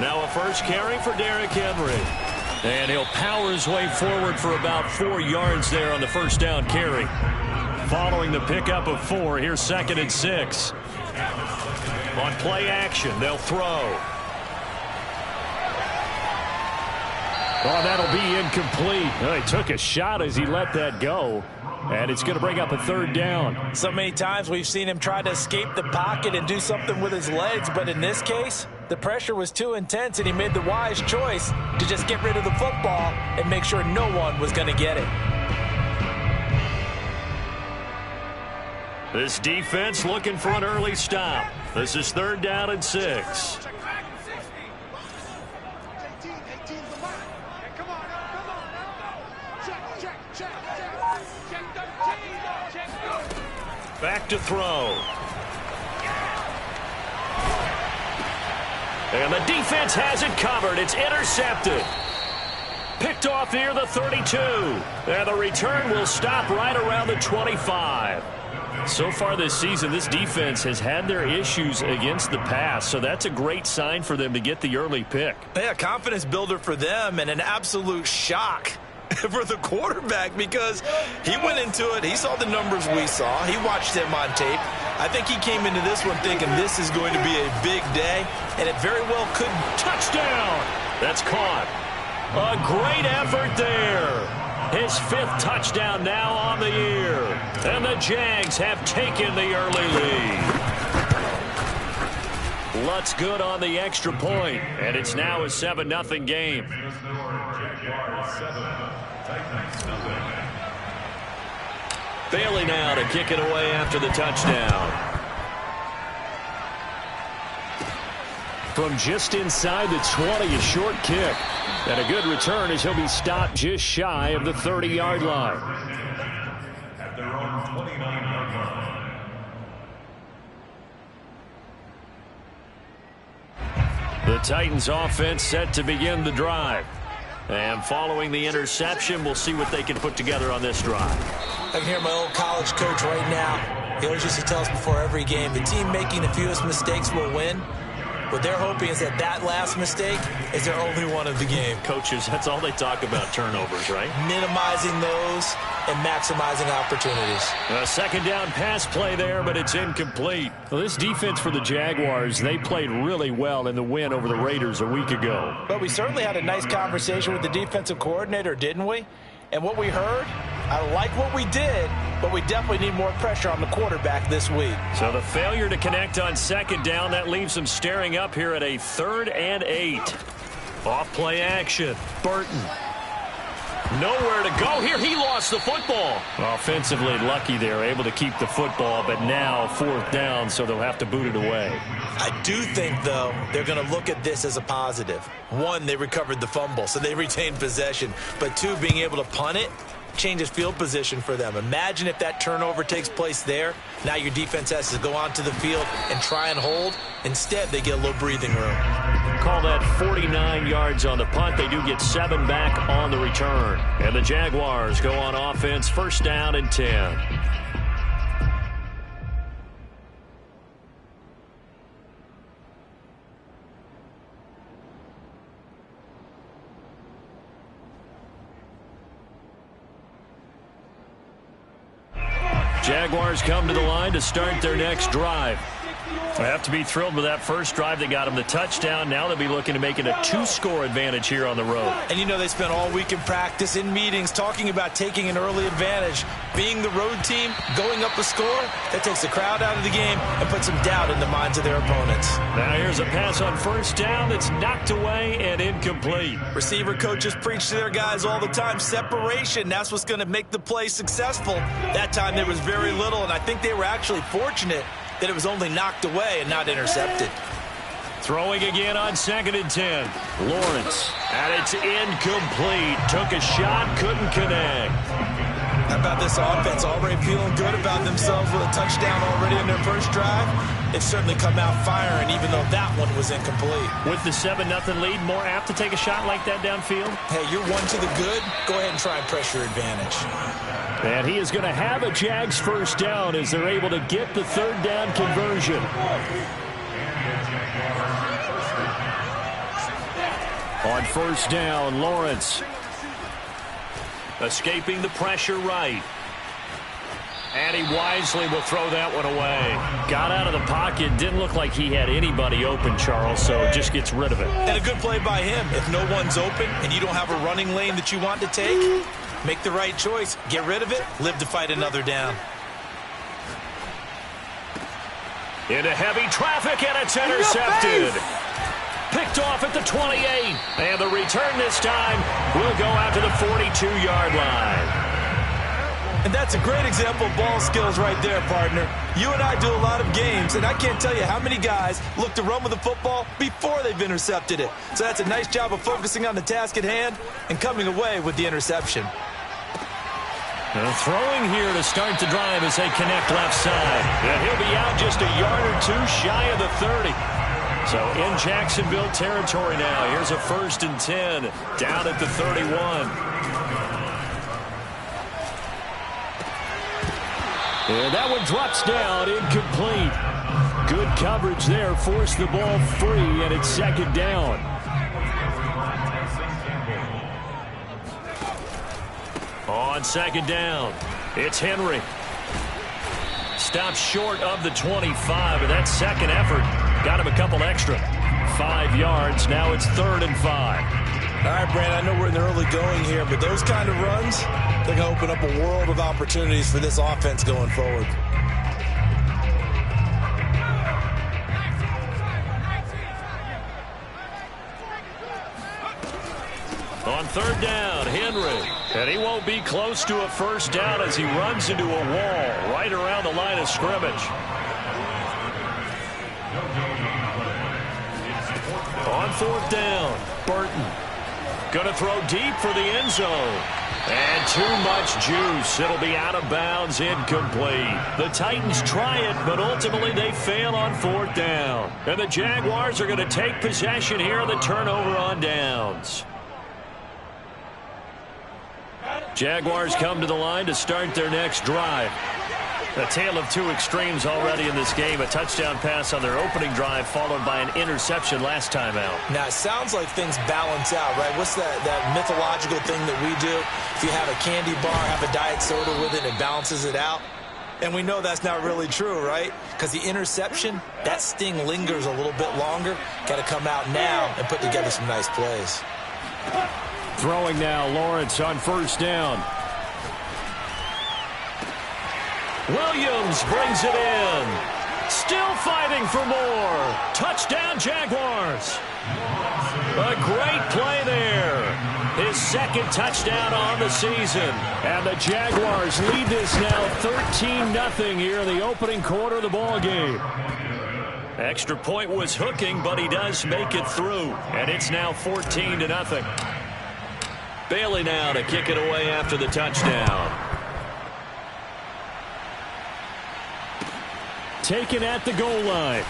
Now a first carry for Derrick Henry. And he'll power his way forward for about 4 yards there on the first down carry. Following the pickup of 4, here's 2nd and 6. On play action, they'll throw. Oh, that'll be incomplete. Oh, he took a shot as he let that go. And it's going to bring up a 3rd down. So many times we've seen him try to escape the pocket and do something with his legs. But in this case, the pressure was too intense, and he made the wise choice to just get rid of the football and make sure no one was going to get it. This defense looking for an early stop. This is 3rd down and 6. Back to throw. And the defense has it covered. It's intercepted. Picked off near the 32. And the return will stop right around the 25. So far this season, this defense has had their issues against the pass, so that's a great sign for them to get the early pick. Yeah, confidence builder for them, and an absolute shock for the quarterback because he went into it. He saw the numbers we saw. He watched him on tape. I think he came into this one thinking this is going to be a big day, and it very well could. Touchdown! That's caught. A great effort there. His 5th touchdown now on the year. And the Jags have taken the early lead. Lutz good on the extra point, and it's now a 7-0 game. Bailey now to kick it away after the touchdown. From just inside the 20, a short kick. And a good return as he'll be stopped just shy of the 30-yard line. At their own 29-yard line. The Titans offense set to begin the drive. And following the interception, we'll see what they can put together on this drive. I can hear my old college coach right now. He always used to tell us before every game, the team making the fewest mistakes will win. What they're hoping is that last mistake is their only one of the game. Coaches, that's all they talk about, turnovers, right? Minimizing those and maximizing opportunities. A 2nd down pass play there, but it's incomplete. Well, this defense for the Jaguars, they played really well in the win over the Raiders a week ago. But we certainly had a nice conversation with the defensive coordinator, didn't we? And what we heard, I like what we did, but we definitely need more pressure on the quarterback this week. So the failure to connect on 2nd down, that leaves them staring up here at a 3rd and 8. Off play action. Burton. Nowhere to go here. He lost the football. Offensively lucky they're able to keep the football, but now 4th down, so they'll have to boot it away. I do think, though, they're going to look at this as a positive. 1, they recovered the fumble, so they retained possession. But 2, being able to punt it changes field position for them. Imagine if that turnover takes place there. Now your defense has to go onto the field and try and hold. Instead, they get a little breathing room. Call that 49 yards on the punt. They do get 7 back on the return. And the Jaguars go on offense, 1st down and 10. Jaguars come to the line to start their next drive. They have to be thrilled with that first drive. They got them the touchdown. Now they'll be looking to make it a 2-score advantage here on the road. And you know they spent all week in practice, in meetings, talking about taking an early advantage. Being the road team, going up a score, that takes the crowd out of the game and puts some doubt in the minds of their opponents. Now here's a pass on 1st down that's knocked away and incomplete. Receiver coaches preach to their guys all the time. Separation, that's what's going to make the play successful. That time there was very little, and I think they were actually fortunate that it was only knocked away and not intercepted. Throwing again on 2nd and 10. Lawrence, and it's incomplete. Took a shot, couldn't connect. How about this offense already feeling good about themselves with a touchdown already in their first drive? It's certainly come out firing, even though that one was incomplete. With the 7-0 lead, more apt to take a shot like that downfield? Hey, you're 1 to the good. Go ahead and try and pressure advantage. And he is going to have a Jags 1st down as they're able to get the 3rd down conversion. On first down, Lawrence. Escaping the pressure right. And he wisely will throw that one away. Got out of the pocket. Didn't look like he had anybody open, Charles, so just gets rid of it. And a good play by him. If no one's open and you don't have a running lane that you want to take, make the right choice. Get rid of it. Live to fight another down. Into heavy traffic, and it's intercepted. Picked off at the 28. And the return this time will go out to the 42-yard line. And that's a great example of ball skills right there, partner. You and I do a lot of games, and I can't tell you how many guys look to run with the football before they've intercepted it. So that's a nice job of focusing on the task at hand and coming away with the interception. Throwing here to start the drive as they connect left side. And he'll be out just a yard or two shy of the 30. So in Jacksonville territory now. Here's a 1st and 10 down at the 31. And that one drops down, incomplete. Good coverage there, forced the ball free, and it's 2nd down. On 2nd down, it's Henry. Stops short of the 25, but that second effort got him a couple extra. 5 yards, now it's 3rd and 5. All right, Brand, I know we're in the early going here, but those kind of runs, they're going to open up a world of opportunities for this offense going forward. On 3rd down, Henry. And he won't be close to a 1st down as he runs into a wall right around the line of scrimmage. On 4th down, Burton. Going to throw deep for the end zone. And too much juice. It'll be out of bounds, incomplete. The Titans try it, but ultimately they fail on 4th down. And the Jaguars are going to take possession here on the turnover on downs. Jaguars come to the line to start their next drive. A tale of two extremes already in this game. A touchdown pass on their opening drive followed by an interception last time out. Now, it sounds like things balance out, right? What's that mythological thing that we do? If you have a candy bar, have a diet soda with it, it balances it out. And we know that's not really true, right? Because the interception, that sting lingers a little bit longer. Got to come out now and put together some nice plays. Throwing now, Lawrence on 1st down. Williams brings it in. Still fighting for more. Touchdown, Jaguars. A great play there. His 2nd touchdown on the season. And the Jaguars lead this now 13-0 here in the opening quarter of the ball game. Extra point was hooking, but he does make it through. And it's now 14-0. Bailey now to kick it away after the touchdown. Taken at the goal line.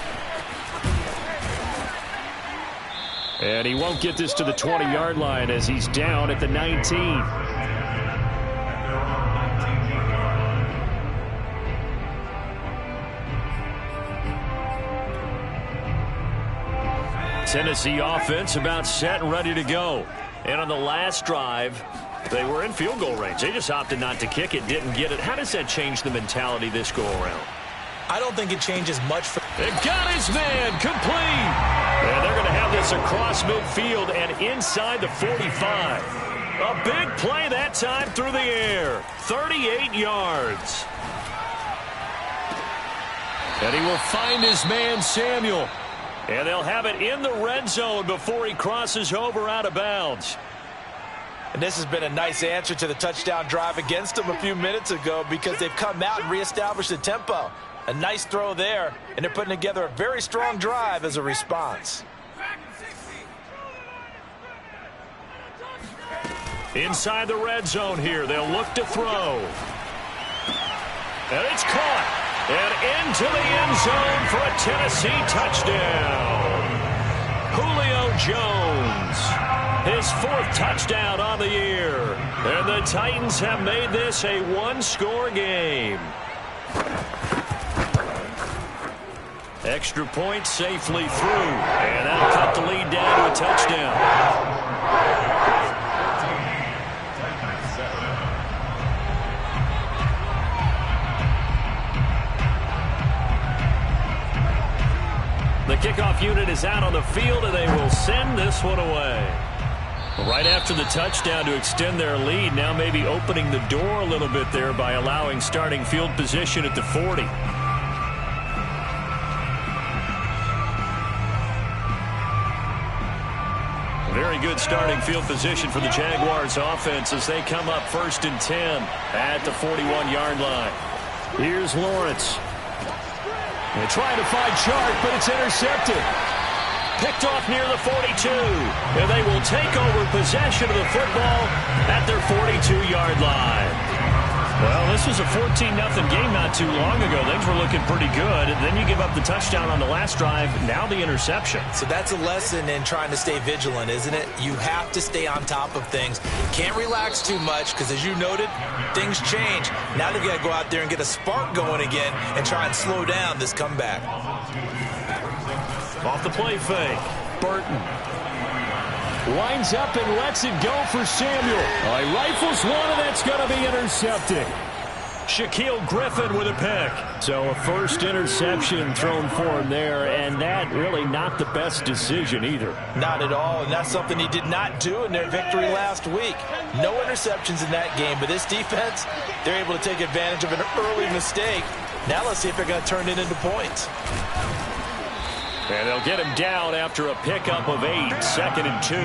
And he won't get this to the 20-yard line as he's down at the 19. Tennessee offense about set and ready to go. And on the last drive, they were in field goal range. They just opted not to kick it, didn't get it. How does that change the mentality this go around? I don't think it changes much. It got his man complete. And they're going to have this across midfield and inside the 45. A big play that time through the air. 38 yards. And he will find his man Samuel. And they'll have it in the red zone before he crosses over out of bounds. And this has been a nice answer to the touchdown drive against them a few minutes ago because they've come out and reestablished the tempo. A nice throw there, and they're putting together a very strong drive as a response. Inside the red zone here, they'll look to throw. And it's caught. And into the end zone for a Tennessee touchdown. Julio Jones, his 4th touchdown on the year. And the Titans have made this a one-score game. Extra point safely through. And that'll cut the lead down to a touchdown. kickoff unit is out on the field, and they will send this one away. Right after the touchdown to extend their lead, now maybe opening the door a little bit there by allowing starting field position at the 40. Very good starting field position for the Jaguars offense as they come up 1st and 10 at the 41-yard line. Here's Lawrence. They're trying to find Chark, but it's intercepted. Picked off near the 42. And they will take over possession of the football at their 42-yard line. Well, this was a 14-0 game not too long ago. Things were looking pretty good. And then you give up the touchdown on the last drive. Now the interception. So that's a lesson in trying to stay vigilant, isn't it? You have to stay on top of things. Can't relax too much because, as you noted, things change. Now they've got to go out there and get a spark going again and try and slow down this comeback. Off the play fake, Burton winds up and lets it go for Samuel. He rifles one, and that's going to be intercepted. Shaquille Griffin with a pick. So a first interception thrown for him there, and that really not the best decision either. Not at all, and that's something he did not do in their victory last week. No interceptions in that game, but this defense, they're able to take advantage of an early mistake. Now let's see if they're going to turn it into points. And they'll get him down after a pickup of 8, 2nd and 2.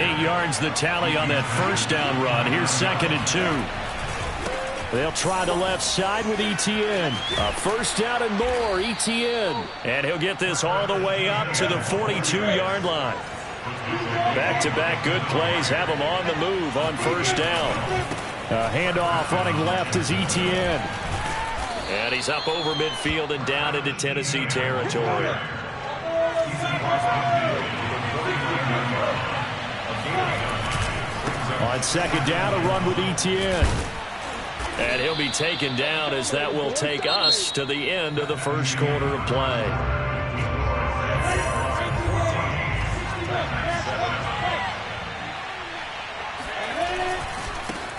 8 yards the tally on that first down run. Here's 2nd and 2. They'll try the left side with Etienne. A first down and more, Etienne. And he'll get this all the way up to the 42-yard line. Back-to-back good plays have him on the move on first down. A handoff running left is Etienne. And he's up over midfield and down into Tennessee territory. On second down, a run with Etienne. And he'll be taken down as that will take us to the end of the first quarter of play.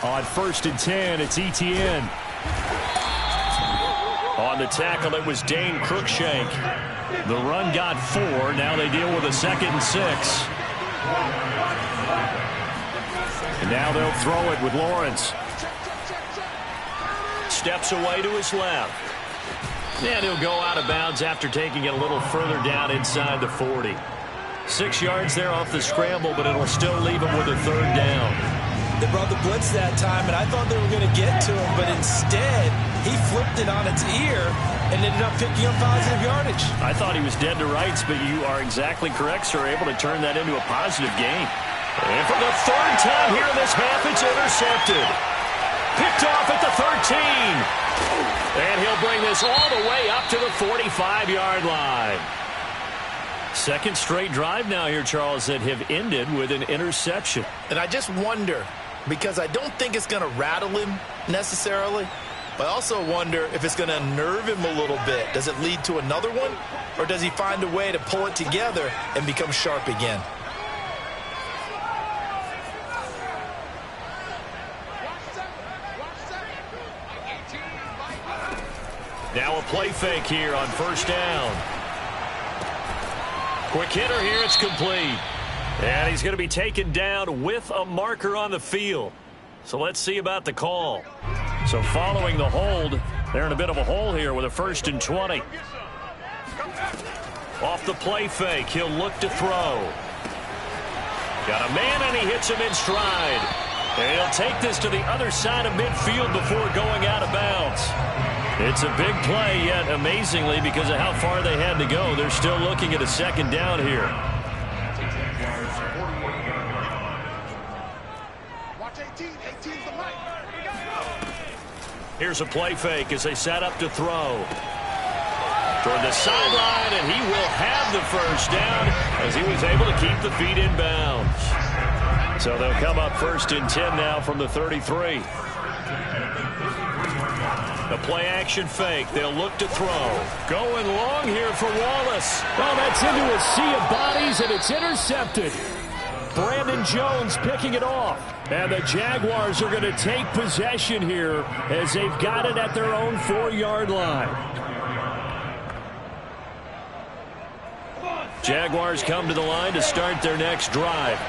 On 1st and 10, it's Etienne. On the tackle, it was Dane Cruikshank. The run got 4. Now they deal with a 2nd and 6. And now they'll throw it with Lawrence. Steps away to his left. And he'll go out of bounds after taking it a little further down inside the 40. 6 yards there off the scramble, but it'll still leave him with a 3rd down. They brought the blitz that time, and I thought they were going to get to him, but instead, he flipped it on its ear and ended up picking up positive yardage. I thought he was dead to rights, but you are exactly correct, sir. Able to turn that into a positive gain. And for the 3rd time here in this half, it's intercepted. Picked off at the 13. And he'll bring this all the way up to the 45-yard line. Second straight drive now here, Charles, that have ended with an interception. And I just wonder, because I don't think it's going to rattle him necessarily, but I also wonder if it's going to unnerve him a little bit. Does it lead to another one, or does he find a way to pull it together and become sharp again? Now a play fake here on first down. Quick hitter here, it's complete. And he's going to be taken down with a marker on the field. So let's see about the call. So following the hold, they're in a bit of a hole here with a 1st and 20. Off the play fake, he'll look to throw. Got a man and he hits him in stride. And he'll take this to the other side of midfield before going out of bounds. It's a big play, yet amazingly, because of how far they had to go, they're still looking at a 2nd down here. Here's a play fake as they set up to throw. Toward the sideline, and he will have the first down as he was able to keep the feet in bounds. So they'll come up 1st and 10 now from the 33. The play action fake. They'll look to throw. Going long here for Wallace. Oh, that's into a sea of bodies, and it's intercepted. Brandon Jones picking it off. And the Jaguars are going to take possession here as they've got it at their own 4-yard line. Jaguars come to the line to start their next drive.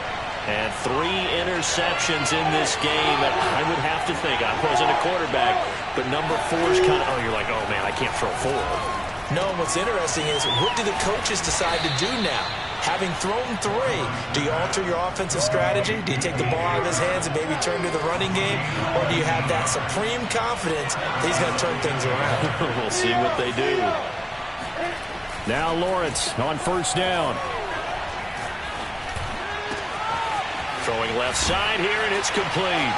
And 3 interceptions in this game. And I would have to think, I wasn't a quarterback, but number 4's kind of, oh, you're like, oh, man, I can't throw 4. No, what's interesting is, what do the coaches decide to do now? Having thrown 3, do you alter your offensive strategy? Do you take the ball out of his hands and maybe turn to the running game? Or do you have that supreme confidence that he's going to turn things around? We'll see what they do. Now Lawrence on first down. Throwing left side here, and it's complete.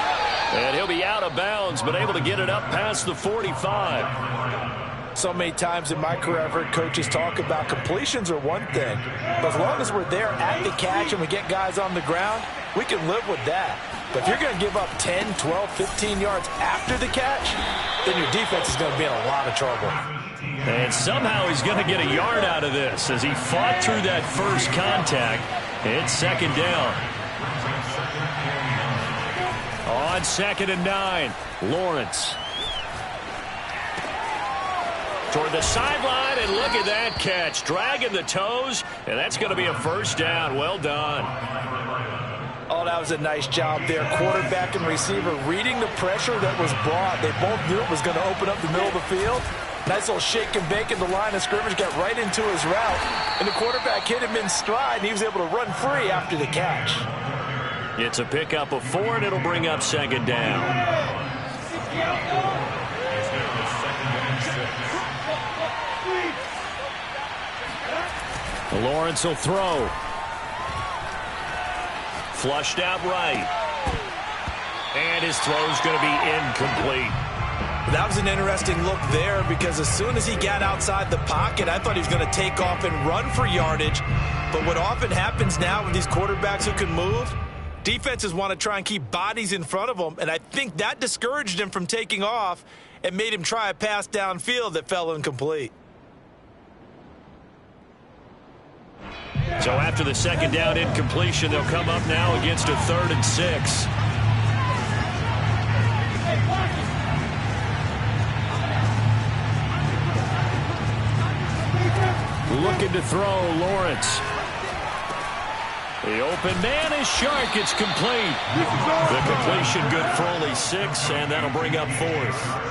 And he'll be out of bounds, but able to get it up past the 45. So many times in my career, I've heard coaches talk about completions are one thing. But as long as we're there at the catch and we get guys on the ground, we can live with that. But if you're going to give up 10, 12, 15 yards after the catch, then your defense is going to be in a lot of trouble. And somehow he's going to get a yard out of this as he fought through that first contact. It's second down. On 2nd and 9, Lawrence. Toward the sideline, and look at that catch. Dragging the toes, and that's going to be a first down. Well done. Oh, that was a nice job there. Quarterback and receiver reading the pressure that was brought. They both knew it was going to open up the middle of the field. Nice little shake and bake in the line of scrimmage, got right into his route. And the quarterback hit him in stride, and he was able to run free after the catch. It's a pickup of 4, and it'll bring up second down. Lawrence will throw. Flushed out right. And his throw's going to be incomplete. That was an interesting look there because as soon as he got outside the pocket, I thought he was going to take off and run for yardage. But what often happens now with these quarterbacks who can move, defenses want to try and keep bodies in front of them, and I think that discouraged him from taking off and made him try a pass downfield that fell incomplete. So after the second down incompletion, they'll come up now against a 3rd and 6. Looking to throw, Lawrence. The open man is Shark. It's complete. The completion good for only 6, and that'll bring up 4th.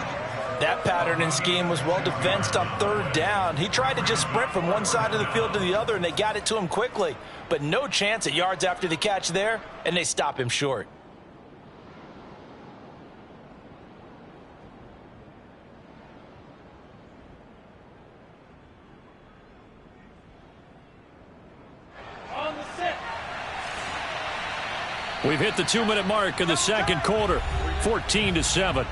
That pattern and scheme was well defensed on 3rd down. He tried to just sprint from one side of the field to the other, and they got it to him quickly. But no chance at yards after the catch there, and they stop him short. We've hit the 2-minute mark in the second quarter, 14-7.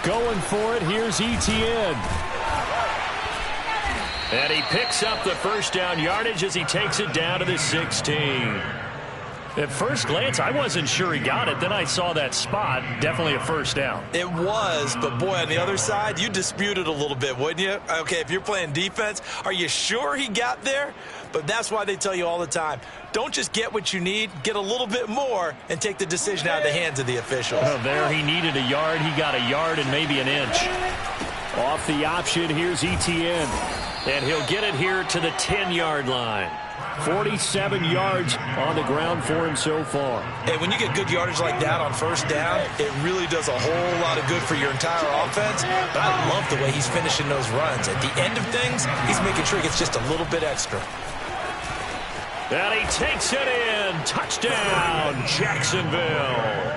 Going for it, here's Etienne. And he picks up the first down yardage as he takes it down to the 16. At first glance, I wasn't sure he got it. Then I saw that spot. Definitely a first down. It was, but boy, on the other side, you dispute it a little bit, wouldn't you? Okay, if you're playing defense, are you sure he got there? But that's why they tell you all the time, don't just get what you need, get a little bit more and take the decision out of the hands of the officials. Well, there he needed a yard. He got a yard and maybe an inch. Off the option, here's Etienne. And he'll get it here to the 10-yard line. 47 yards on the ground for him so far. And when you get good yardage like that on first down, it really does a whole lot of good for your entire offense. But I love the way he's finishing those runs. At the end of things, he's making sure he gets just a little bit extra. And he takes it in. Touchdown, Jacksonville.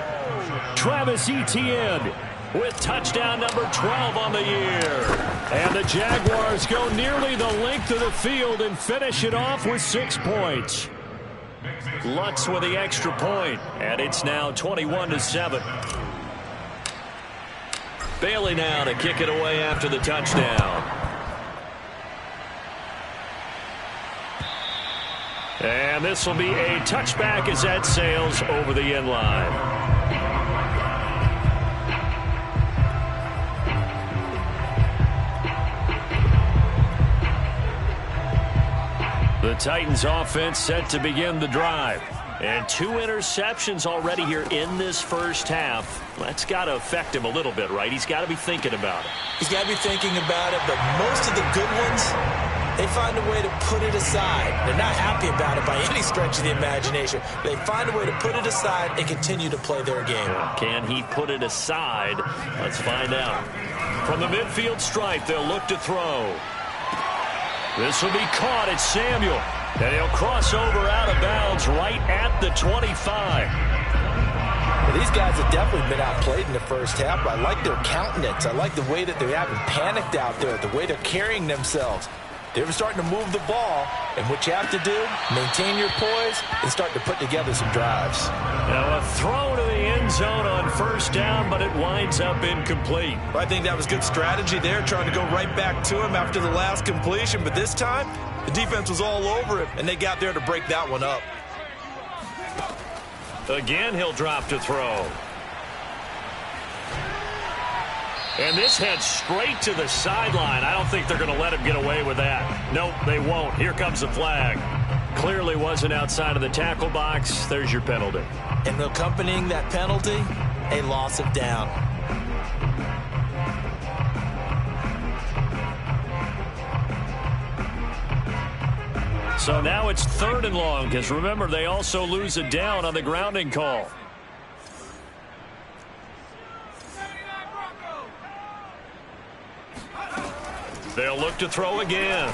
Travis Etienne with touchdown number 12 on the year. And the Jaguars go nearly the length of the field and finish it off with 6 points. Lutz with the extra point, and it's now 21-7. Bailey now to kick it away after the touchdown. And this will be a touchback as that sails over the end line. The Titans offense set to begin the drive. And 2 interceptions already here in this first half. That's got to affect him a little bit, right? He's got to be thinking about it. He's got to be thinking about it, but most of the good ones, they find a way to put it aside. They're not happy about it by any stretch of the imagination. They find a way to put it aside and continue to play their game. Can he put it aside? Let's find out. From the midfield stripe, they'll look to throw. This will be caught. It's Samuel. And he'll cross over out of bounds right at the 25. Well, these guys have definitely been outplayed in the first half. I like their countenance. I like the way that they haven't panicked out there, the way they're carrying themselves. They're starting to move the ball, and what you have to do, maintain your poise and start to put together some drives. Now a throw to the end zone on first down, but it winds up incomplete. Well, I think that was good strategy there, trying to go right back to him after the last completion, but this time, the defense was all over him, and they got there to break that one up. Again, he'll drop to throw. And this heads straight to the sideline. I don't think they're going to let him get away with that. Nope, they won't. Here comes the flag. Clearly wasn't outside of the tackle box. There's your penalty. And accompanying that penalty, a loss of down. So now it's 3rd and long, because remember, they also lose a down on the grounding call. They'll look to throw again.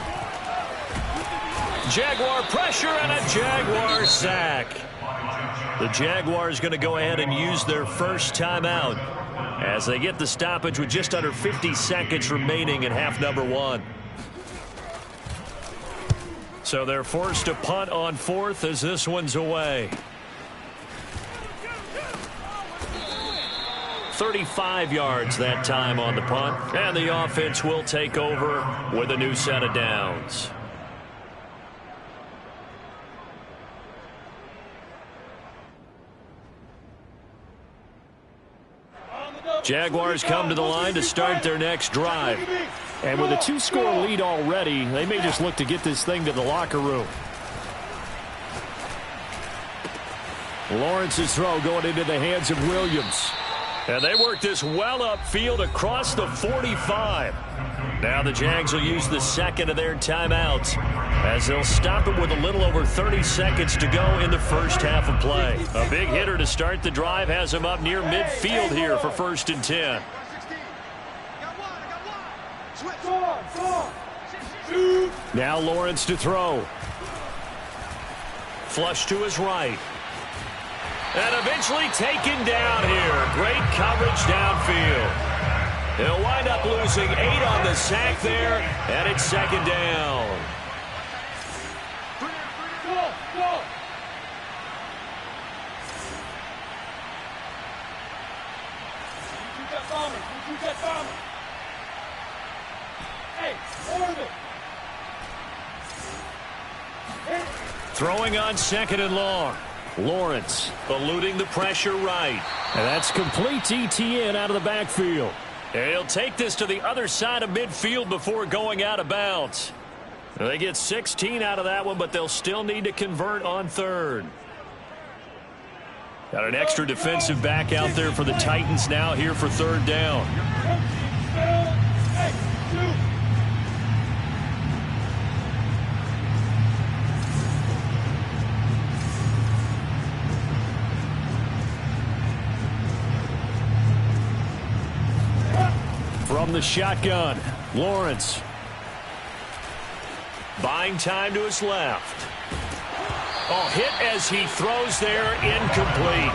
Jaguar pressure and a Jaguar sack. The Jaguars going to go ahead and use their first timeout as they get the stoppage with just under 50 seconds remaining in half number 1. So they're forced to punt on 4th as this one's away. 35 yards that time on the punt, and the offense will take over with a new set of downs. Jaguars come to the line to start their next drive. And with a 2-score lead already, they may just look to get this thing to the locker room. Lawrence's throw going into the hands of Williams. And they work this well upfield across the 45. Now the Jags will use the second of their timeouts as they'll stop it with a little over 30 seconds to go in the first half of play. A big hitter to start the drive has him up near midfield here for 1st and 10. Now Lawrence to throw. Flush to his right. And eventually taken down here. Great coverage downfield. He'll wind up losing 8 on the sack there, and it's 2nd down. Throwing on 2nd and long. Lawrence eluding the pressure right. And that's complete ETN out of the backfield. And he'll take this to the other side of midfield before going out of bounds. They get 16 out of that one, but they'll still need to convert on 3rd. Got an extra defensive back out there for the Titans now here for 3rd down. From the shotgun, Lawrence. Buying time to his left. Oh, hit as he throws there, incomplete.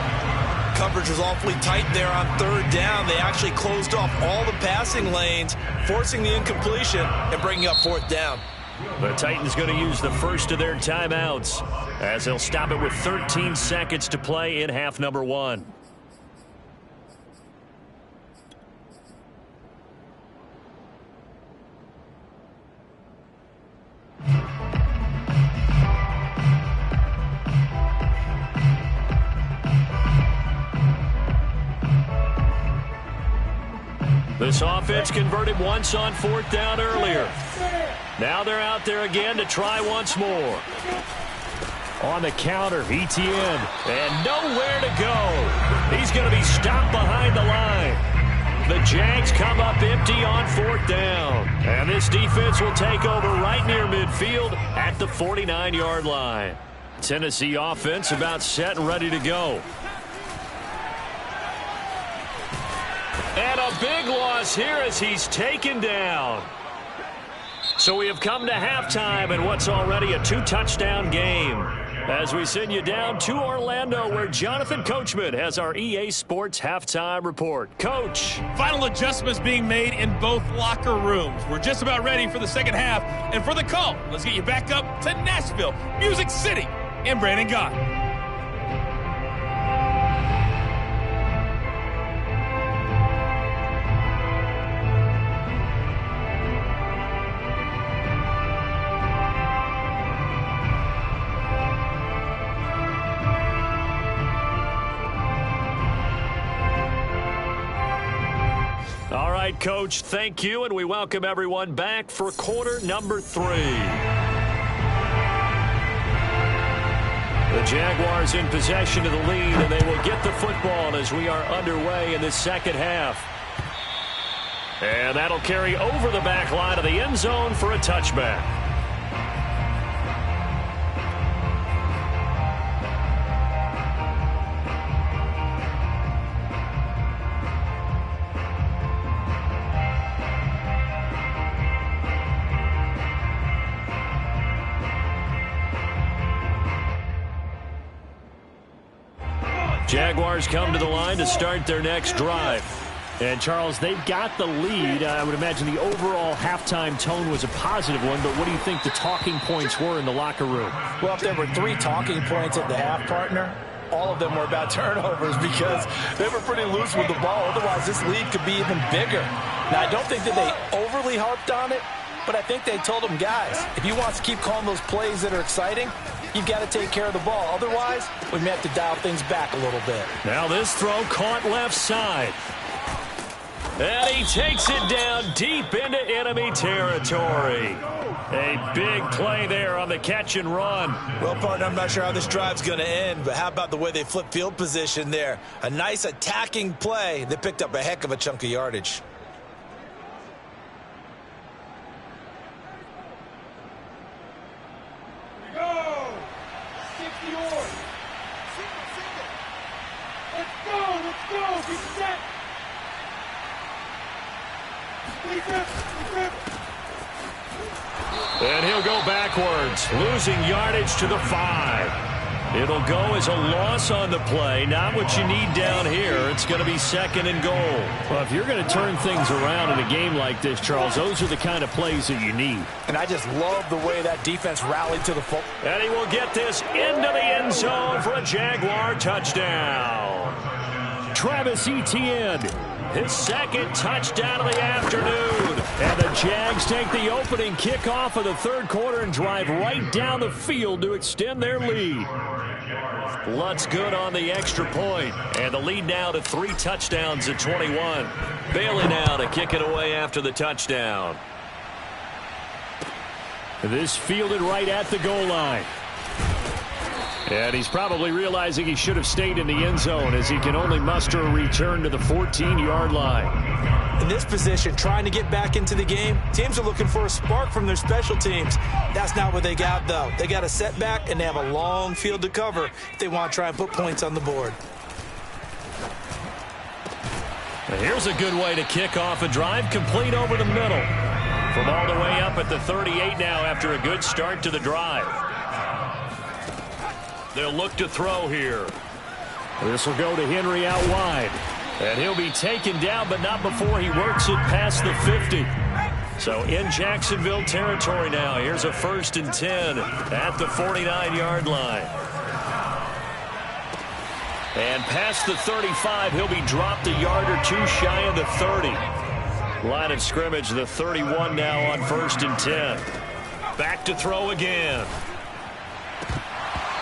Coverage was awfully tight there on 3rd down. They actually closed off all the passing lanes, forcing the incompletion and bringing up 4th down. The Titans going to use the first of their timeouts as they'll stop it with 13 seconds to play in half number 1. This offense converted once on 4th down earlier. Now they're out there again to try once more. On the counter, Etienne, and nowhere to go. He's going to be stopped behind the line. The Jags come up empty on 4th down. And this defense will take over right near midfield at the 49-yard line. Tennessee offense about set and ready to go. And a big loss here as he's taken down. So we have come to halftime in what's already a 2-touchdown game, as we send you down to Orlando, where Jonathan Coachman has our EA Sports Halftime Report. Coach. Final adjustments being made in both locker rooms. We're just about ready for the second half. And for the call, let's get you back up to Nashville, Music City, and Brandon Gott. All right, Coach, thank you, and we welcome everyone back for quarter number 3. The Jaguars in possession of the lead, and they will get the football as we are underway in the second half. And that'll carry over the back line of the end zone for a touchback. Jaguars come to the line to start their next drive. And, Charles, they've got the lead. I would imagine the overall halftime tone was a positive one, but what do you think the talking points were in the locker room? Well, if there were 3 talking points at the half, partner, all of them were about turnovers because they were pretty loose with the ball. Otherwise, this lead could be even bigger. Now, I don't think that they overly harped on it, but I think they told them, guys, if you want us to keep calling those plays that are exciting, you've got to take care of the ball. Otherwise, we may have to dial things back a little bit. Now this throw caught left side. And he takes it down deep into enemy territory. A big play there on the catch and run. Well, partner, I'm not sure how this drive's going to end, but how about the way they flip field position there? A nice attacking play. They picked up a heck of a chunk of yardage. And he'll go backwards, losing yardage to the 5. It'll go as a loss on the play. Not what you need down here. It's going to be 2nd and goal. Well, if you're going to turn things around in a game like this, Charles, those are the kind of plays that you need. And I just love the way that defense rallied to the football. And he will get this into the end zone for a Jaguar touchdown. Travis Etienne, his 2nd touchdown of the afternoon. And the Jags take the opening kickoff of the 3rd quarter and drive right down the field to extend their lead. Lutz good on the extra point. And the lead now to 3 touchdowns at 21. Bailey now to kick it away after the touchdown. This fielded right at the goal line. And he's probably realizing he should have stayed in the end zone as he can only muster a return to the 14-yard line. In this position, trying to get back into the game, teams are looking for a spark from their special teams. That's not what they got, though. They got a setback, and they have a long field to cover if they want to try and put points on the board. And here's a good way to kick off a drive, complete over the middle. From all the way up at the 38 now after a good start to the drive. They'll look to throw here. This will go to Henry out wide. And he'll be taken down, but not before he works it past the 50. So in Jacksonville territory now. Here's a 1st and 10 at the 49-yard line. And past the 35, he'll be dropped a yard or 2 shy of the 30. Line of scrimmage, the 31 now on 1st and 10. Back to throw again.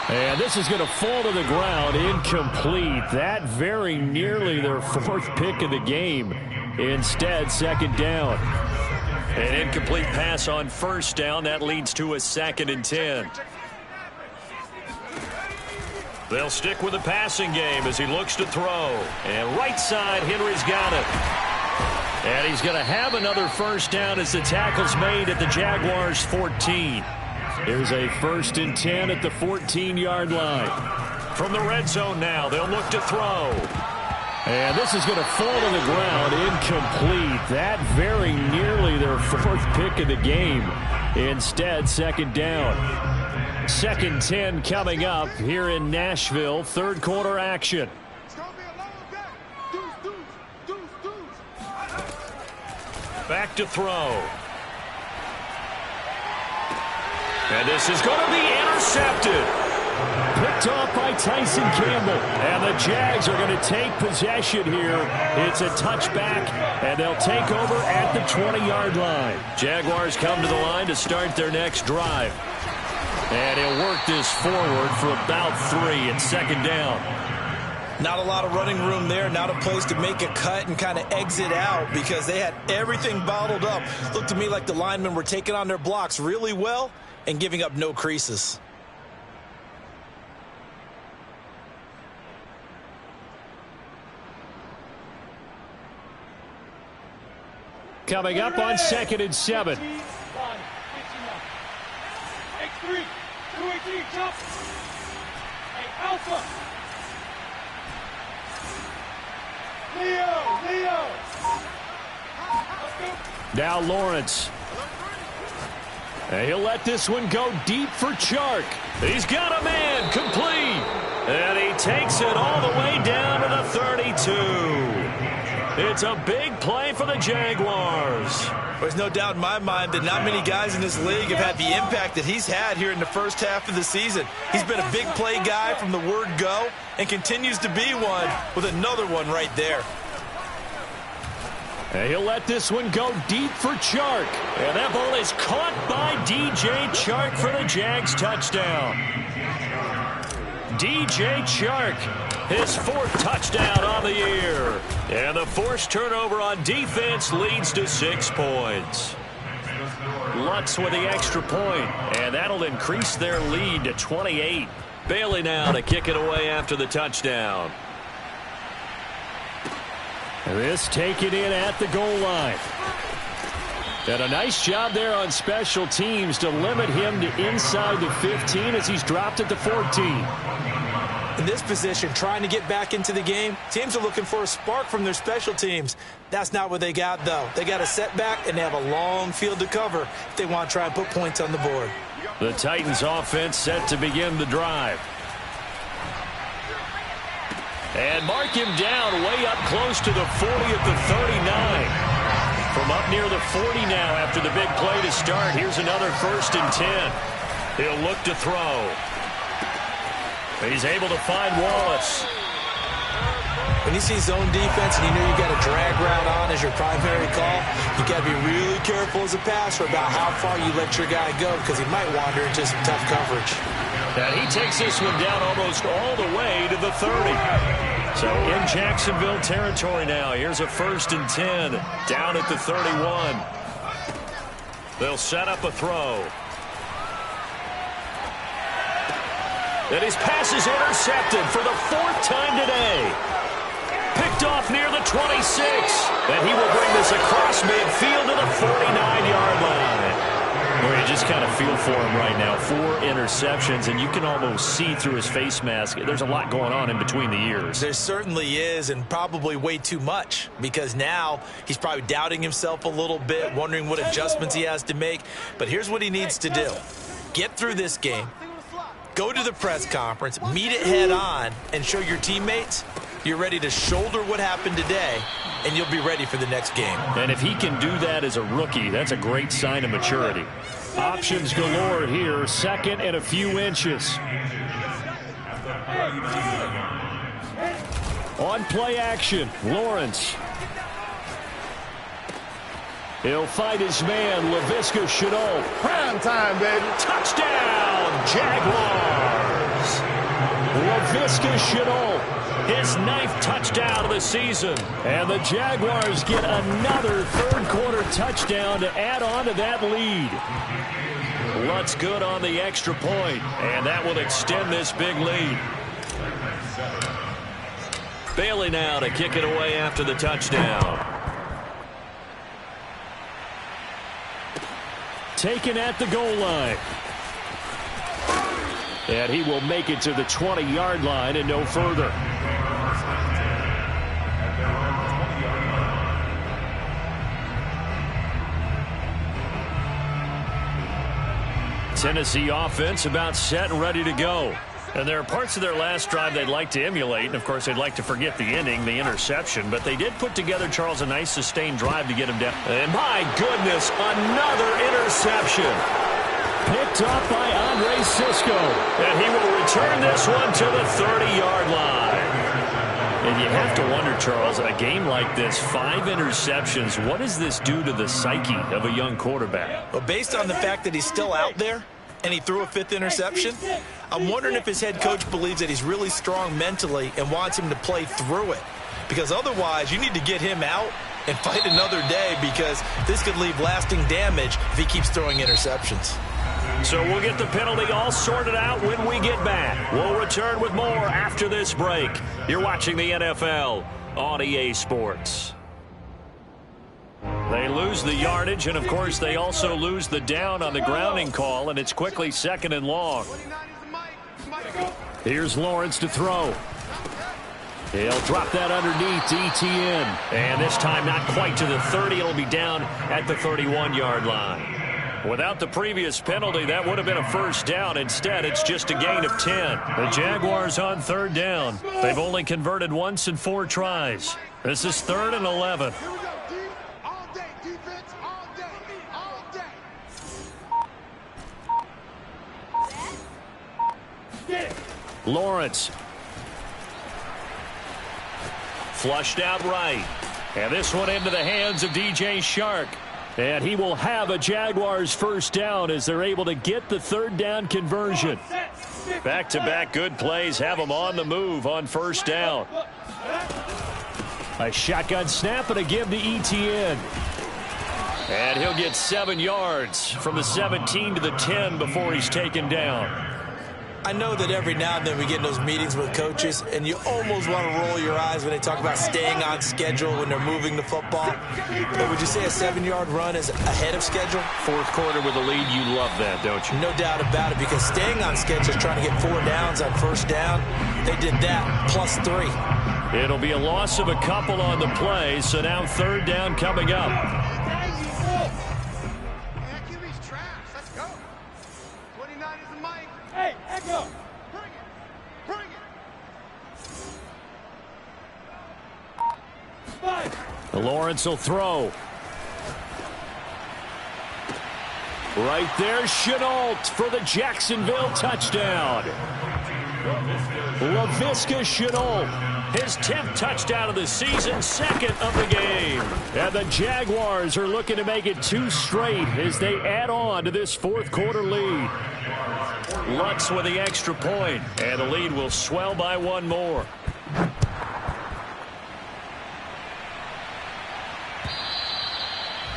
And this is going to fall to the ground, incomplete. That very nearly their 4th pick of the game. Instead, second down. An incomplete pass on first down. That leads to a 2nd and 10. They'll stick with the passing game as he looks to throw. And right side, Henry's got it. And he's going to have another first down as the tackle's made at the Jaguars' 14. Here's a 1st and 10 at the 14-yard line. From the red zone now, they'll look to throw. And this is going to fall to the ground, incomplete. That very nearly their 4th pick of the game. Instead, second down. 2nd 10 coming up here in Nashville. 3rd quarter action. Back to throw. And this is going to be intercepted. Picked off by Tyson Campbell. And the Jags are going to take possession here. It's a touchback, and they'll take over at the 20-yard line. Jaguars come to the line to start their next drive. And he'll work this forward for about 3. It's second down. Not a lot of running room there. Not a place to make a cut and kind of exit out because they had everything bottled up. Looked to me like the linemen were taking on their blocks really well and giving up no creases. Coming up on 2nd and 7. X3, 2-3, jump. Hey, Alpha. Leo. Now Lawrence. And he'll let this one go deep for Chark. He's got a man complete. And he takes it all the way down to the 32. It's a big play for the Jaguars. There's no doubt in my mind that not many guys in this league have had the impact that he's had here in the first half of the season. He's been a big play guy from the word go and continues to be one with another one right there. And he'll let this one go deep for Chark. And that ball is caught by DJ Chark for the Jags touchdown. DJ Chark, his 4th touchdown on the year. And the forced turnover on defense leads to 6 points. Lutz with the extra point, and that'll increase their lead to 28. Bailey now to kick it away after the touchdown. This taken in at the goal line. And a nice job there on special teams to limit him to inside the 15 as he's dropped at the 14. In this position, trying to get back into the game, teams are looking for a spark from their special teams. That's not what they got, though. They got a setback, and they have a long field to cover if they want to try and put points on the board. The Titans offense set to begin the drive. And mark him down way up close to the 40 at the 39. From up near the 40 now after the big play to start. Here's another 1st and 10. He'll look to throw. He's able to find Wallace. When you see zone defense and you know you got a drag route on as your primary call, you got to be really careful as a passer about how far you let your guy go because he might wander into some tough coverage. And he takes this one down almost all the way to the 30. So in Jacksonville territory now. Here's a 1st and 10 down at the 31. They'll set up a throw. And his pass is intercepted for the 4th time today. Picked off near the 26. And he will bring this across midfield to the 49-yard line. Where you just kind of feel for him right now. 4 interceptions, and you can almost see through his face mask. There's a lot going on in between the ears. There certainly is, and probably way too much, because now he's probably doubting himself a little bit, wondering what adjustments he has to make. But here's what he needs to do. Get through this game. Go to the press conference, meet it head on, and show your teammates you're ready to shoulder what happened today, and you'll be ready for the next game. And if he can do that as a rookie, that's a great sign of maturity. Options galore here, 2nd and a few inches. On play action, Lawrence. He'll fight his man, Laviska Shenault. Prime time, baby. Touchdown, Jaguars. Laviska Shenault His 9th touchdown of the season. And the Jaguars get another third-quarter touchdown to add on to that lead. Lutz good on the extra point, and that will extend this big lead. Bailey now to kick it away after the touchdown. Taken at the goal line. And he will make it to the 20-yard line and no further. Tennessee offense about set and ready to go. And there are parts of their last drive they'd like to emulate. And, of course, they'd like to forget the ending, the interception. But they did put together, Charles, a nice sustained drive to get him down. And, my goodness, another interception. Picked up by Andre Cisco. And he will return this one to the 30-yard line. And you have to wonder, Charles, in a game like this, 5 interceptions, what does this do to the psyche of a young quarterback? Well, based on the fact that he's still out there and he threw a 5th interception, I'm wondering if his head coach believes that he's really strong mentally and wants him to play through it. Because otherwise, you need to get him out and fight another day, because this could leave lasting damage if he keeps throwing interceptions. So we'll get the penalty all sorted out when we get back. We'll return with more after this break. You're watching the NFL on EA Sports. They lose the yardage, and, of course, they also lose the down on the grounding call, and it's quickly 2nd and long. Here's Lawrence to throw. He'll drop that underneath to Etienne. And this time not quite to the 30. It'll be down at the 31-yard line. Without the previous penalty, that would have been a first down. Instead, it's just a gain of 10. The Jaguars on 3rd down. They've only converted once in 4 tries. This is 3rd and 11. Here we go, D. All day, defense, all day, all day. Get it. Lawrence. Flushed out right. And this one into the hands of DJ Chark. And he will have a Jaguars first down as they're able to get the 3rd down conversion. Back-to-back good plays have them on the move on first down. A shotgun snap and a give to Etienne. And he'll get 7 yards from the 17 to the 10 before he's taken down. I know that every now and then we get in those meetings with coaches, and you almost want to roll your eyes when they talk about staying on schedule when they're moving the football. But would you say a 7-yard run is ahead of schedule? 4th quarter with a lead, you love that, don't you? No doubt about it, because staying on schedule is trying to get 4 downs on first down. They did that, plus 3. It'll be a loss of a couple on the play, so now 3rd down coming up. Hey, Echo! Bring it! Bring it! Five! Lawrence will throw. Right there, Chenault for the Jacksonville touchdown. Laviska Chenault. His 10th touchdown of the season, 2nd of the game. And the Jaguars are looking to make it 2 straight as they add on to this 4th quarter lead. Lutz with the extra point, and the lead will swell by 1 more.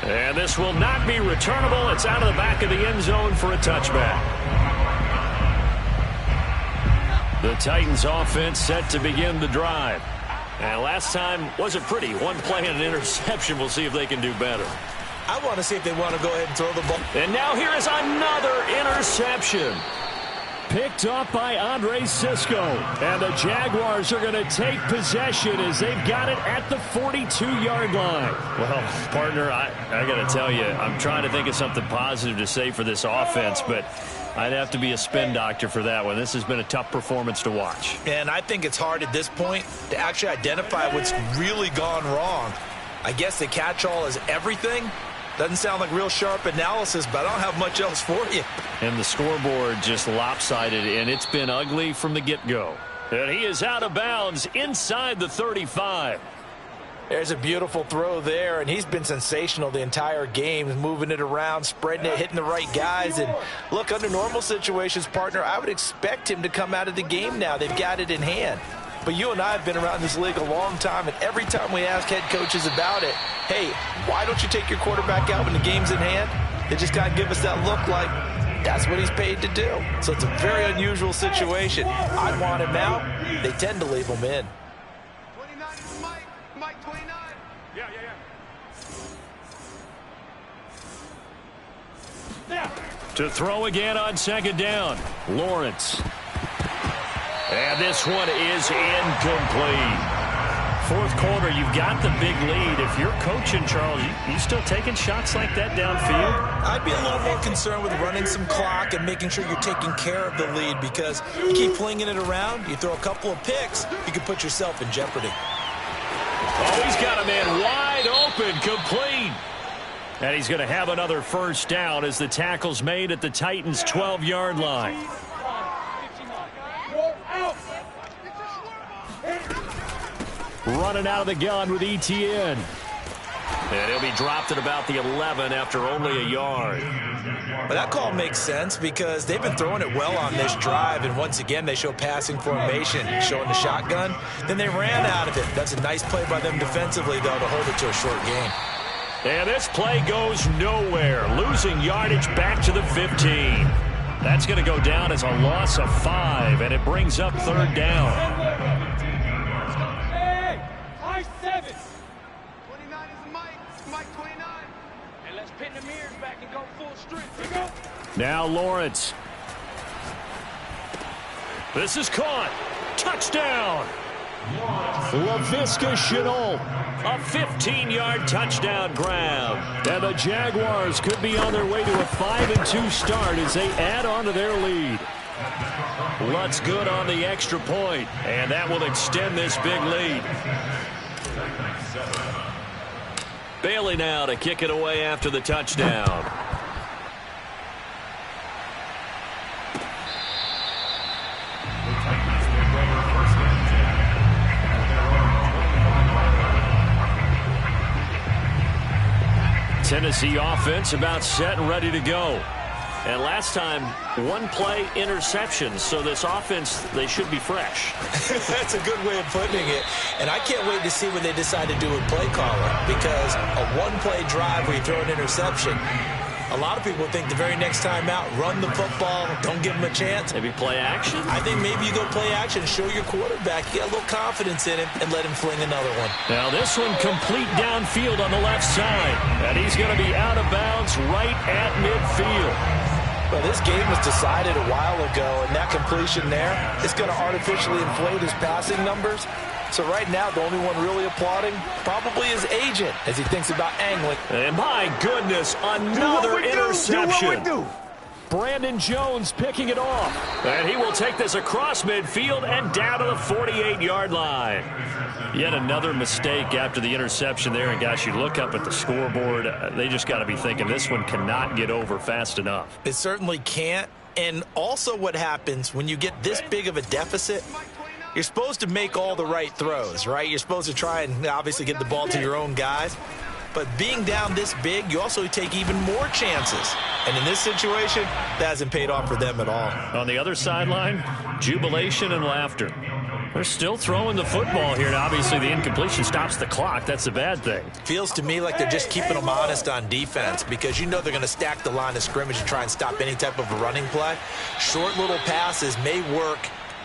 And this will not be returnable. It's out of the back of the end zone for a touchback. The Titans offense set to begin the drive. And last time wasn't pretty. 1 play and an interception. We'll see if they can do better. I want to see if they want to go ahead and throw the ball. And now here is another interception. Picked up by Andre Cisco. And the Jaguars are going to take possession as they've got it at the 42-yard line. Well, partner, I got to tell you, I'm trying to think of something positive to say for this offense, but I'd have to be a spin doctor for that one. This has been a tough performance to watch. And I think it's hard at this point to actually identify what's really gone wrong. I guess the catch-all is everything. Doesn't sound like real sharp analysis, but I don't have much else for you. And the scoreboard just lopsided, and it's been ugly from the get-go. And he is out of bounds inside the 35. There's a beautiful throw there, and he's been sensational the entire game, moving it around, spreading it, hitting the right guys. And look, under normal situations, partner, I would expect him to come out of the game now. They've got it in hand. But you and I have been around this league a long time, and every time we ask head coaches about it, hey, why don't you take your quarterback out when the game's in hand? They just got to give us that look like that's what he's paid to do. So it's a very unusual situation. I'd want him out. They tend to leave him in. 29 is Mike. Mike 29. Yeah. To throw again on second down, Lawrence. And this one is incomplete. Fourth quarter, you've got the big lead. If you're coaching, Charles, you still taking shots like that downfield? I'd be a little more concerned with running some clock and making sure you're taking care of the lead, because you keep flinging it around, you throw a couple of picks, you can put yourself in jeopardy. Oh, he's got a man wide open, complete. And he's going to have another first down as the tackle's made at the Titans' 12-yard line. Running out of the gun with ETN. And he'll be dropped at about the 11 after only a yard. Well, that call makes sense because they've been throwing it well on this drive, and once again they show passing formation, showing the shotgun. Then they ran out of it. That's a nice play by them defensively, though, to hold it to a short gain. And this play goes nowhere, losing yardage back to the 15. That's going to go down as a loss of 5, and it brings up third down. 29 is Mike. Mike 29. And let's pin the mirrors back and go full strength. Here we go. Now Lawrence. This is caught. Touchdown. Laviska Shenault. A 15-yard touchdown grab. And the Jaguars could be on their way to a 5-2 start as they add on to their lead. Lutz good on the extra point, and that will extend this big lead. Bailey now to kick it away after the touchdown. Tennessee offense about set and ready to go. And last time, one play interception. So this offense, they should be fresh. That's a good way of putting it. And I can't wait to see what they decide to do with play calling, because a one-play drive where you throw an interception, a lot of people think the very next time out, run the football, don't give them a chance. Maybe play action? I think maybe you go play action, show your quarterback, you get a little confidence in him, and let him fling another one. Now this one complete downfield on the left side. And he's going to be out of bounds right at midfield. Well, this game was decided a while ago, and that completion there is going to artificially inflate his passing numbers. So right now, the only one really applauding probably his agent as he thinks about angling. And my goodness, another interception. Brandon Jones picking it off. And he will take this across midfield and down to the 48-yard line. Yet another mistake after the interception there. And, guys, you look up at the scoreboard, they just got to be thinking this one cannot get over fast enough. It certainly can't. And also what happens when you get this big of a deficit, you're supposed to make all the right throws, right? You're supposed to try and obviously get the ball to your own guys. But being down this big, you also take even more chances. And in this situation, that hasn't paid off for them at all. On the other sideline, jubilation and laughter. They're still throwing the football here. Now, obviously, the incompletion stops the clock. That's the bad thing. Feels to me like they're just keeping them honest on defense, because you know they're going to stack the line of scrimmage and try and stop any type of a running play. Short little passes may work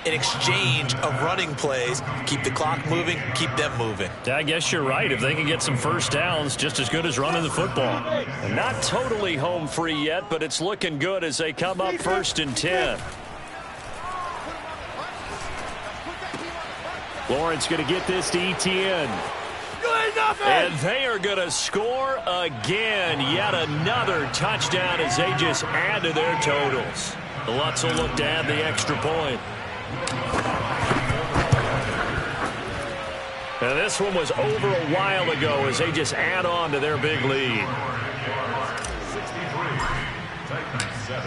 in exchange of running plays. Keep the clock moving, keep them moving. I guess you're right. If they can get some first downs, just as good as running the football. Not totally home free yet, but it's looking good as they come up 1st and 10. Lawrence going to get this to ETN. And they are going to score again. Yet another touchdown as they just add to their totals. The Lutz will look to add the extra point. Now this one was over a while ago as they just add on to their big lead.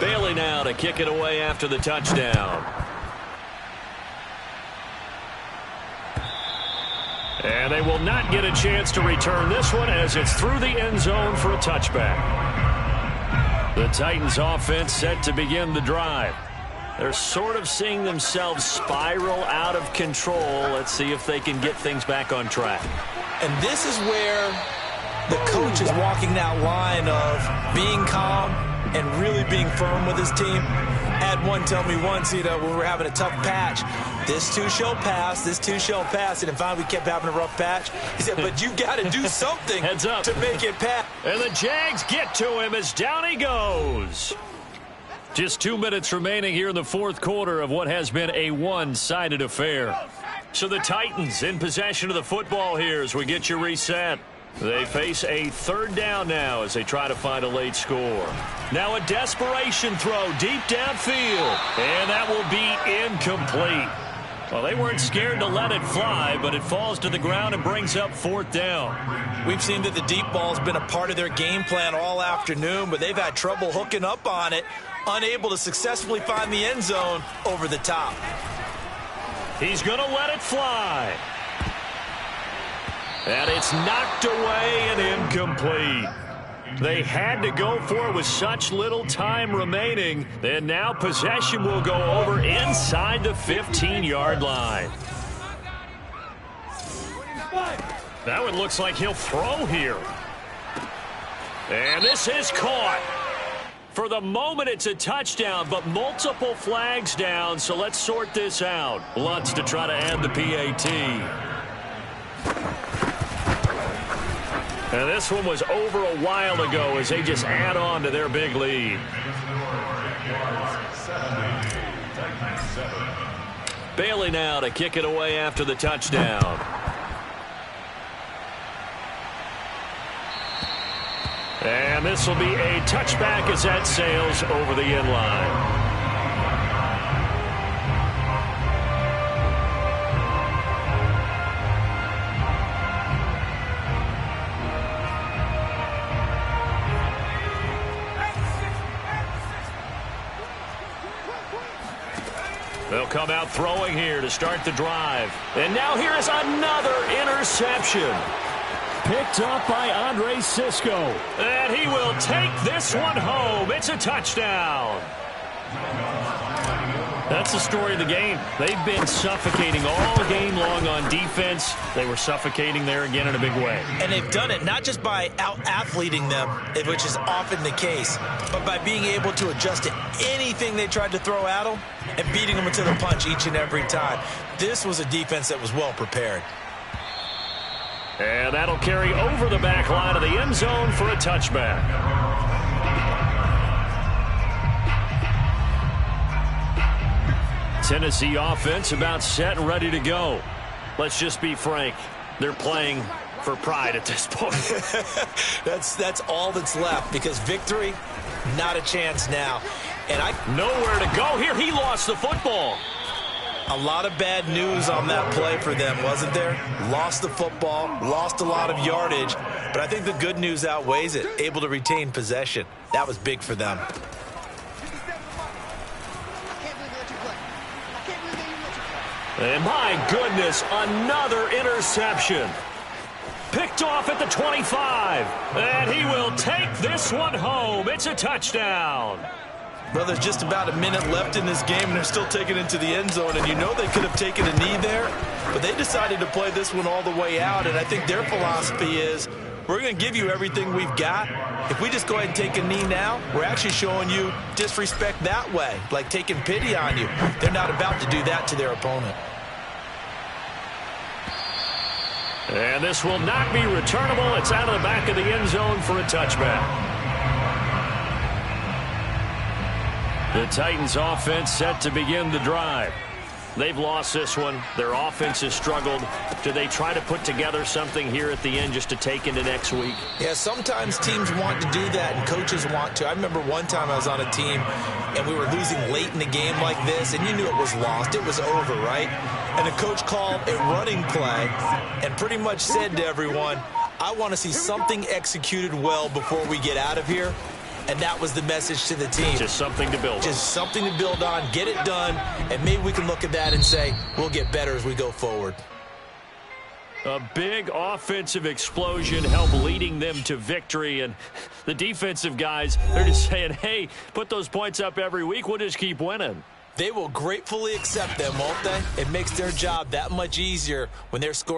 Bailey now to kick it away after the touchdown. And they will not get a chance to return this one as it's through the end zone for a touchback. The Titans offense set to begin the drive. They're sort of seeing themselves spiral out of control. Let's see if they can get things back on track. And this is where the coach is walking that line of being calm and really being firm with his team. Had one tell me once, when we were having a tough patch, this too shall pass, this too shall pass. And finally we kept having a rough patch. He said, but you got to do something Heads up. to make it pass. And the Jags get to him as down he goes. Just 2 minutes remaining here in the fourth quarter of what has been a one-sided affair. So the Titans in possession of the football here as we get you reset. They face a third down now as they try to find a late score. Now a desperation throw deep downfield. And that will be incomplete. Well, they weren't scared to let it fly, but it falls to the ground and brings up fourth down. We've seen that the deep ball has been a part of their game plan all afternoon, but they've had trouble hooking up on it, unable to successfully find the end zone over the top. He's going to let it fly. And it's knocked away and incomplete. They had to go for it with such little time remaining. And now possession will go over inside the 15-yard line. That one looks like he'll throw here. And this is caught. For the moment, it's a touchdown, but multiple flags down, so let's sort this out. Lutz to try to add the PAT. And this one was over a while ago as they just add on to their big lead. Bailey now to kick it away after the touchdown. And this will be a touchback as that sails over the end line. They'll come out throwing here to start the drive. And now here is another interception. Picked up by Andre Cisco. And he will take this one home. It's a touchdown. That's the story of the game. They've been suffocating all game long on defense. They were suffocating there again in a big way. And they've done it not just by out-athleting them, which is often the case, but by being able to adjust to anything they tried to throw at them and beating them into the punch each and every time. This was a defense that was well prepared. And that'll carry over the back line of the end zone for a touchback. Tennessee offense about set and ready to go. Let's just be frank. They're playing for pride at this point. That's all that's left because victory, not a chance now. And nowhere to go here. He lost the football. A lot of bad news on that play for them, wasn't there? Lost the football, lost a lot of yardage, but I think the good news outweighs it. Able to retain possession. That was big for them. And my goodness, another interception. Picked off at the 25. And he will take this one home. It's a touchdown. Well, there's just about a minute left in this game, and they're still taking it to the end zone. And you know they could have taken a knee there, but they decided to play this one all the way out. And I think their philosophy is, we're going to give you everything we've got. If we just go ahead and take a knee now, we're actually showing you disrespect that way, like taking pity on you. They're not about to do that to their opponent. And this will not be returnable. It's out of the back of the end zone for a touchback. The Titans offense set to begin the drive. They've lost this one. Their offense has struggled. Do they try to put together something here at the end just to take into next week? Yeah, sometimes teams want to do that and coaches want to. I remember one time I was on a team and we were losing late in the game like this, and you knew it was lost. It was over, right? And the coach called a running play and pretty much said to everyone, I want to see something executed well before we get out of here. And that was the message to the team. Just something to build on. Just something to build on, get it done, and maybe we can look at that and say, we'll get better as we go forward. A big offensive explosion helped leading them to victory, and the defensive guys, they're just saying, hey, put those points up every week, we'll just keep winning. They will gratefully accept them, won't they? It makes their job that much easier when they're scoring